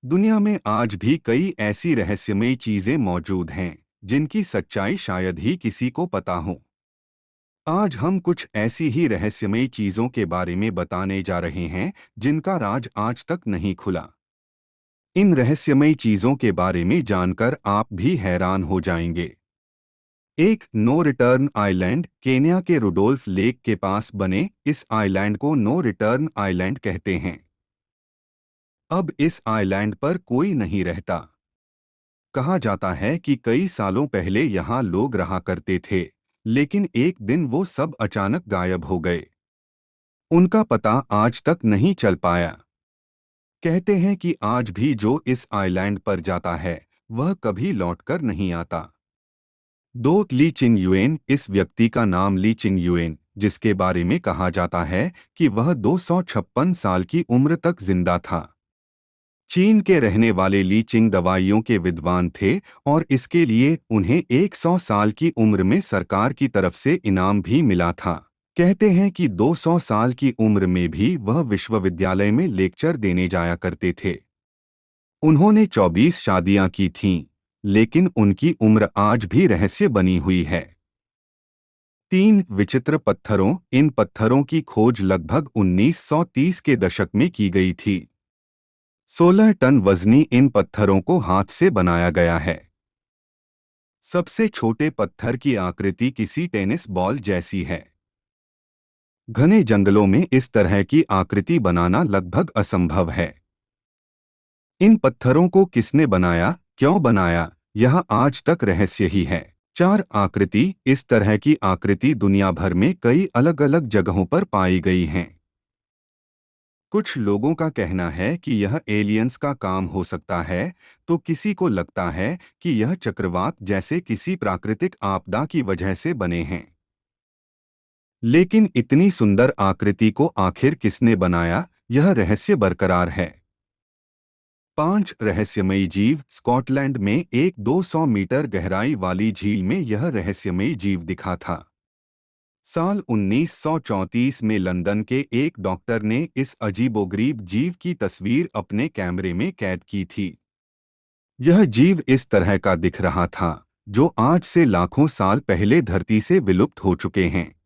दुनिया में आज भी कई ऐसी रहस्यमयी चीजें मौजूद हैं जिनकी सच्चाई शायद ही किसी को पता हो। आज हम कुछ ऐसी ही रहस्यमयी चीजों के बारे में बताने जा रहे हैं जिनका राज आज तक नहीं खुला। इन रहस्यमयी चीजों के बारे में जानकर आप भी हैरान हो जाएंगे। एक नो रिटर्न आइलैंड केन्या के रुडोल्फ लेक के पास बने इस आइलैंड को नो रिटर्न आइलैंड कहते हैं। अब इस आइलैंड पर कोई नहीं रहता। कहा जाता है कि कई सालों पहले यहाँ लोग रहा करते थे, लेकिन एक दिन वो सब अचानक गायब हो गए। उनका पता आज तक नहीं चल पाया। कहते हैं कि आज भी जो इस आइलैंड पर जाता है वह कभी लौटकर नहीं आता। दो ली चिंग युएन, इस व्यक्ति का नाम ली चिंग युएन, जिसके बारे में कहा जाता है कि वह 256 साल की उम्र तक जिंदा था। चीन के रहने वाले ली चिंग दवाइयों के विद्वान थे और इसके लिए उन्हें 100 साल की उम्र में सरकार की तरफ से इनाम भी मिला था। कहते हैं कि 200 साल की उम्र में भी वह विश्वविद्यालय में लेक्चर देने जाया करते थे। उन्होंने 24 शादियां की थीं, लेकिन उनकी उम्र आज भी रहस्य बनी हुई है। 3 विचित्र पत्थरों, इन पत्थरों की खोज लगभग 1930 के दशक में की गई थी। 16 टन वजनी इन पत्थरों को हाथ से बनाया गया है। सबसे छोटे पत्थर की आकृति किसी टेनिस बॉल जैसी है। घने जंगलों में इस तरह की आकृति बनाना लगभग असंभव है। इन पत्थरों को किसने बनाया, क्यों बनाया, यह आज तक रहस्य ही है। 4 आकृति, इस तरह की आकृति दुनिया भर में कई अलग अलग जगहों पर पाई गई हैं। कुछ लोगों का कहना है कि यह एलियंस का काम हो सकता है, तो किसी को लगता है कि यह चक्रवात जैसे किसी प्राकृतिक आपदा की वजह से बने हैं। लेकिन इतनी सुंदर आकृति को आखिर किसने बनाया, यह रहस्य बरकरार है। 5 रहस्यमयी जीव, स्कॉटलैंड में एक 200 मीटर गहराई वाली झील में यह रहस्यमयी जीव दिखा था। साल 1934 में लंदन के एक डॉक्टर ने इस अजीबोगरीब जीव की तस्वीर अपने कैमरे में कैद की थी। यह जीव इस तरह का दिख रहा था, जो आज से लाखों साल पहले धरती से विलुप्त हो चुके हैं।